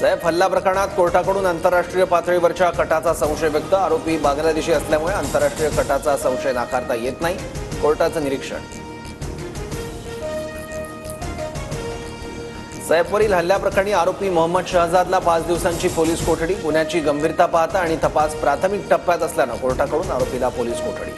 सैफ हल्ला प्रकरणात कोर्टाकडून आंतरराष्ट्रीय पातळीवरच्या कटाचा संशय व्यक्त. आरोपी बांगलादेशी असल्यामुळे आंतरराष्ट्रीय कटाचा संशय नाकारता येत नाही, कोर्टाचं निरीक्षण. सैफवरील हल्ल्याप्रकरणी आरोपी मोहम्मद शहजादला 5 दिवसांची पोलीस कोठडी. गुन्ह्याची गंभीरता पाहता आणि तपास प्राथमिक टप्प्यात असल्यानं कोर्टाकडून आरोपीला पोलीस कोठडी.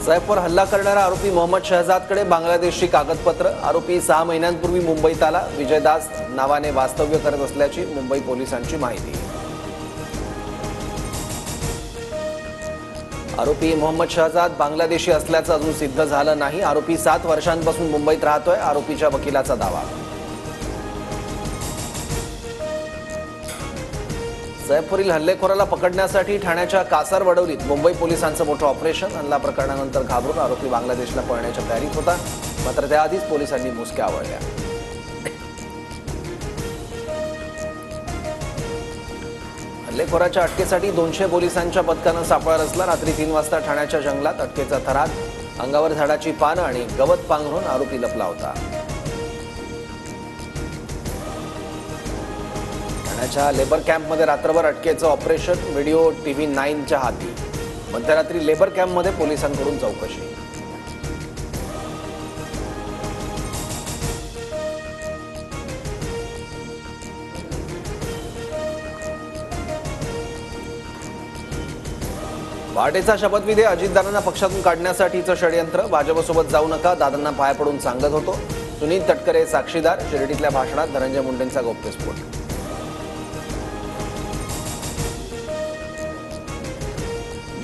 सैफवर हल्ला करणारा आरोपी मोहम्मद शहजादकडे बांगलादेशची कागदपत्र. आरोपी 6 महिन्यांपूर्वी मुंबईत आला. विजयदास नावाने वास्तव्य करत असल्याची मुंबई पोलिसांची माहिती. आरोपी मोहम्मद शहजाद बांगलादेशी असल्याचं अजून सिद्ध झालं नाही. आरोपी 7 वर्षांपासून मुंबईत राहतोय, आरोपीच्या वकिलाचा दावा. सैफवरील हल्लेखोराला पकडण्यासाठी ठाण्याच्या कासारवडवलीत मुंबई पोलिसांचं मोठं ऑपरेशन. हल्ला प्रकरणानंतर घाबरून आरोपी बांगलादेशला पळण्याच्या तयारीत होता, मात्र त्याआधीच पोलिसांनी मुसक्या आवळल्या. हल्लेखोराच्या अटकेसाठी 200 पोलिसांच्या पथकानं सापळा रचला. रात्री 3 वाजता ठाण्याच्या जंगलात अटकेचा थरार. अंगावर झाडाची पानं आणि गवत पांघरून आरोपी लपला होता. ठाण्याच्या लेबर कॅम्पमध्ये रात्रभर अटकेचं ऑपरेशन. व्हिडिओ TV 9च्या हाती. मध्यरात्री लेबर कॅम्पमध्ये पोलिसांकडून चौकशी. पहाटेचा शपथविधी. अजितदादांना पक्षातून काढण्यासाठीचं षडयंत्र. भाजपसोबत जाऊ नका, दादांना पाया पडून सांगत होतो. सुनील तटकरे साक्षीदार. शिर्डीतल्या भाषणात धनंजय मुंडेंचा गौप्यस्फोट.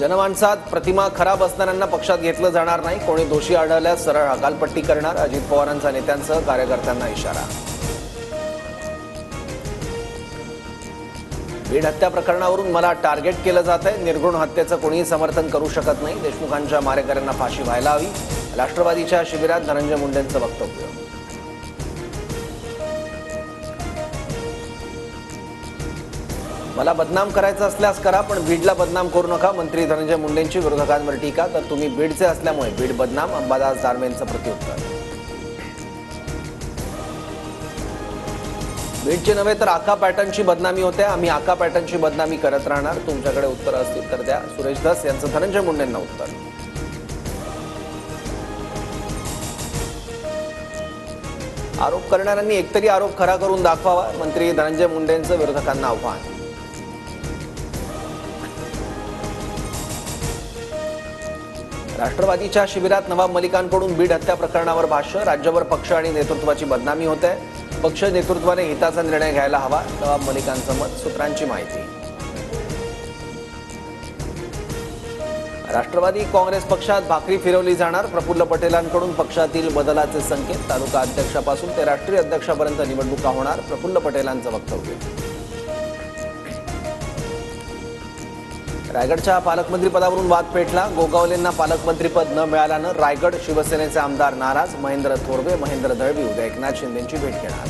जनमानसात प्रतिमा खराब असणाऱ्यांना पक्षात घेतलं जाणार नाही. कोणी दोषी आढळल्यास सरळ हकालपट्टी करणार. अजित पवारांचा नेत्यांसह कार्यकर्त्यांना इशारा. बीड हत्या प्रकरणावरून मला टार्गेट केलं जात आहे. निर्घृण हत्येचं कोणीही समर्थन करू शकत नाही. देशमुखांच्या मारेकऱ्यांना फाशी व्हायला हवी. राष्ट्रवादीच्या शिबिरात धनंजय मुंडेंचं वक्तव्य. मला बदनाम करायचं असल्यास करा, पण बीडला बदनाम करू नका. मंत्री धनंजय मुंडेंची विरोधकांवर टीका. तर तुम्ही बीडचे असल्यामुळे बीड बदनाम. अंबादास दानवेंचं प्रत्युत्तर. बीडचे नव्हे तर आका पॅटर्नची बदनामी होते. आम्ही आका पॅटर्नची बदनामी करत राहणार. तुमच्याकडे उत्तर असतील तर द्या. सुरेश धस यांचं धनंजय मुंडेंना उत्तर. आरोप करणाऱ्यांनी एकतरी आरोप खरा करून दाखवावा. मंत्री धनंजय मुंडेंचं विरोधकांना आव्हान. राष्ट्रवादीच्या शिबिरात नवाब मलिकांकडून बीड हत्या प्रकरणावर भाष्य. राज्यभर पक्ष आणि नेतृत्वाची बदनामी होते. पक्ष नेतृत्वाने हिताचा निर्णय घ्यायला हवा. नवाब मलिकांचं मत. सूत्रांची माहिती. राष्ट्रवादी काँग्रेस पक्षात भाकरी फिरवली जाणार. प्रफुल्ल पटेलांकडून पक्षातील बदलाचे संकेत. तालुका अध्यक्षापासून ते राष्ट्रीय अध्यक्षापर्यंत निवडणुका होणार. प्रफुल्ल पटेलांचं वक्तव्य. रायगडच्या पालकमंत्रीपदावरून वाद पेटला. गोगावलेंना पालकमंत्रीपद न मिळाल्यानं रायगड शिवसेनेचे आमदार नाराज. महेंद्र थोरवे, महेंद्र दळवी उद्या एकनाथ शिंदेंची भेट घेणार.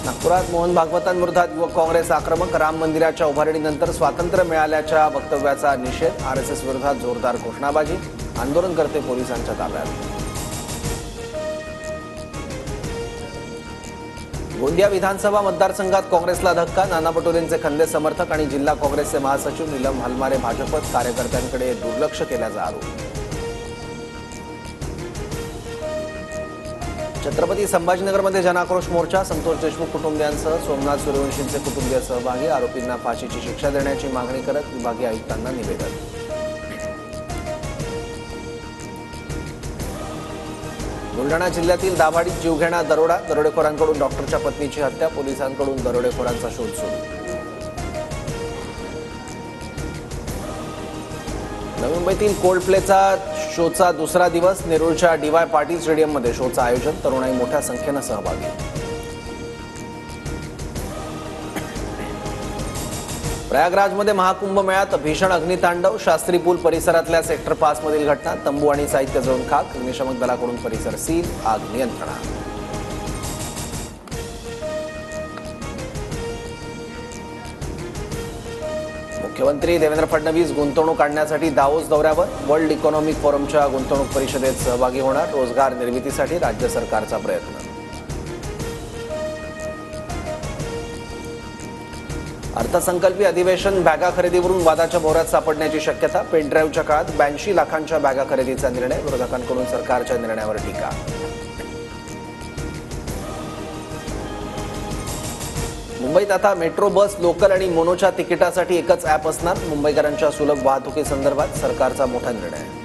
नागपुरात मोहन भागवतांविरोधात युवक काँग्रेस आक्रमक. राम मंदिराच्या उभारणीनंतर स्वातंत्र्य मिळाल्याच्या वक्तव्याचा निषेध. RSS विरोधात जोरदार घोषणाबाजी. आंदोलनकर्ते पोलिसांच्या ताब्यात. गोंदिया विधानसभा मतदारसंघात काँग्रेसला धक्का. नाना पटोलेंचे खंदे समर्थक आणि जिल्हा काँग्रेसचे महासचिव नीलम हलमारे भाजपत. कार्यकर्त्यांकडे दुर्लक्ष केल्याचा आरोप. छत्रपती संभाजीनगरमध्ये जनाक्रोश मोर्चा. संतोष देशमुख कुटुंबियांसह सोमनाथ सूर्यवंशींचे कुटुंबीय सहभागी. आरोपींना फाशीची शिक्षा देण्याची मागणी करत विभागीय आयुक्तांना निवेदन. बुलढाणा जिल्ह्यातील दाभाडीत जीवघेणा दरोडा. दरोडेखोरांकडून डॉक्टरच्या पत्नीची हत्या. पोलिसांकडून दरोडेखोरांचा शोध सुरू. नवी मुंबईतील कोल्ड प्लेचा शोचा दुसरा दिवस. नेरूळच्या DY पाटील स्टेडियममध्ये शोचं आयोजन. तरुणाई मोठ्या संख्येनं सहभागी. प्रयागराजमध्ये महाकुंभ मेळ्यात भीषण अग्नितांडव. शास्त्री पूल परिसरातल्या सेक्टर 5 मधील घटना. तंबू आणि साहित्य जळून खाक. अग्निशमक दलाकडून परिसर सील. आग नियंत्रणात. मुख्यमंत्री देवेंद्र फडणवीस गुंतवणूक आणण्यासाठी दावोस दौऱ्यावर. वर्ल्ड इकॉनॉमिक फोरमच्या गुंतवणूक परिषदेत सहभागी होणार. रोजगार निर्मितीसाठी राज्य सरकारचा प्रयत्न. अर्थसंकल्पीय अधिवेशन बॅगा खरेदीवरून वादाच्या भोवऱ्यात सापडण्याची शक्यता. पेनड्राईव्हच्या काळात 82 लाखांच्या बॅगा खरेदीचा निर्णय. विरोधकांकडून सरकारच्या निर्णयावर टीका. मुंबईत आता मेट्रो, बस, लोकल आणि मोनोच्या तिकिटासाठी एकच ॲप असणार. मुंबईकरांच्या सुलभ वाहतुकीसंदर्भात सरकारचा मोठा निर्णय.